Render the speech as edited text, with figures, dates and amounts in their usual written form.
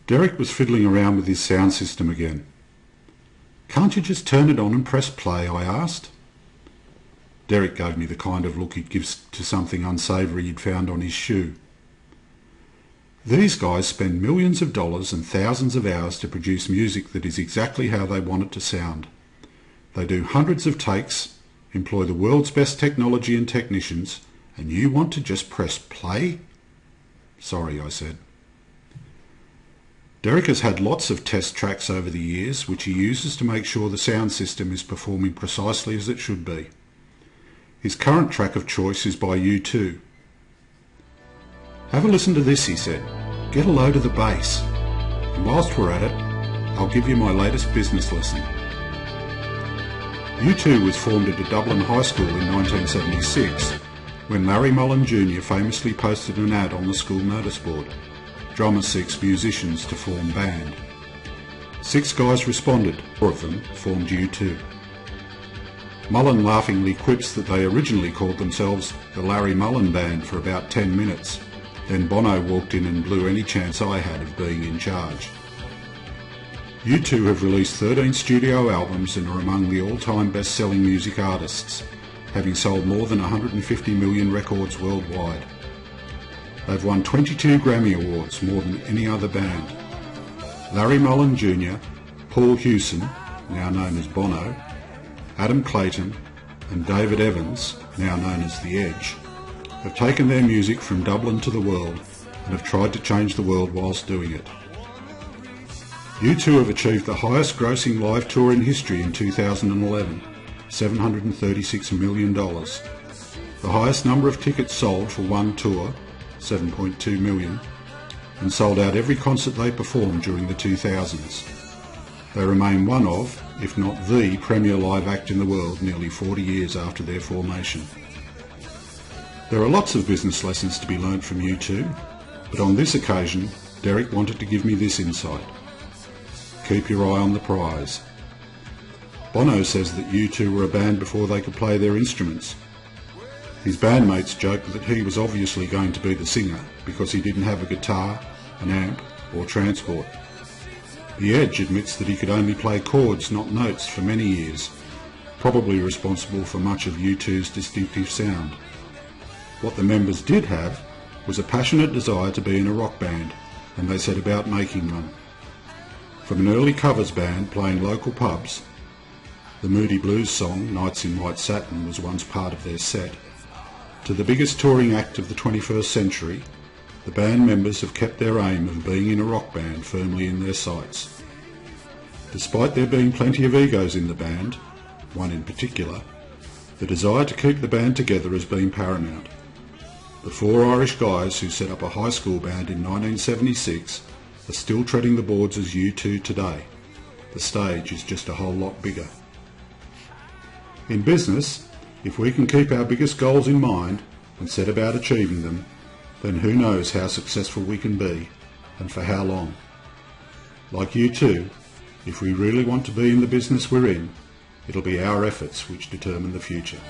Derek was fiddling around with his sound system again. "Can't you just turn it on and press play?" I asked. Derek gave me the kind of look he'd give to something unsavoury he'd found on his shoe. "These guys spend millions of dollars and thousands of hours to produce music that is exactly how they want it to sound. They do hundreds of takes, employ the world's best technology and technicians, and you want to just press play?" "Sorry," I said. Derek has had lots of test tracks over the years, which he uses to make sure the sound system is performing precisely as it should be. His current track of choice is by U2. "Have a listen to this," he said. "Get a load of the bass. And whilst we're at it, I'll give you my latest business lesson." U2 was formed at a Dublin high school in 1976, when Larry Mullen Jr. famously posted an ad on the school notice board. Drummer seeks musicians to form band. 6 guys responded, 4 of them formed U2. Mullen laughingly quips that they originally called themselves the Larry Mullen Band for about 10 minutes. Then Bono walked in and blew any chance I had of being in charge. U2 have released 13 studio albums and are among the all-time best-selling music artists, having sold more than 150 million records worldwide. They've won 22 Grammy Awards, more than any other band. Larry Mullen Jr., Paul Hewson, now known as Bono, Adam Clayton and David Evans, now known as The Edge, have taken their music from Dublin to the world and have tried to change the world whilst doing it. U2 have achieved the highest grossing live tour in history in 2011, $736 million. The highest number of tickets sold for one tour, 7.2 million, and sold out every concert they performed during the 2000s. They remain one of, if not the, premier live act in the world nearly 40 years after their formation. There are lots of business lessons to be learnt from U2, but on this occasion, Derek wanted to give me this insight. Keep your eye on the prize. Bono says that U2 were a band before they could play their instruments. His bandmates joked that he was obviously going to be the singer because he didn't have a guitar, an amp or transport. The Edge admits that he could only play chords, not notes, for many years, probably responsible for much of U2's distinctive sound. What the members did have was a passionate desire to be in a rock band, and they set about making one. From an early covers band playing local pubs, the Moody Blues song Nights in White Satin was once part of their set, to the biggest touring act of the 21st century, the band members have kept their aim of being in a rock band firmly in their sights. Despite there being plenty of egos in the band, one in particular, the desire to keep the band together has been paramount. The 4 Irish guys who set up a high school band in 1976 are still treading the boards as U2 today. The stage is just a whole lot bigger. In business, if we can keep our biggest goals in mind and set about achieving them, then who knows how successful we can be and for how long. Like U2, if we really want to be in the business we're in, it'll be our efforts which determine the future.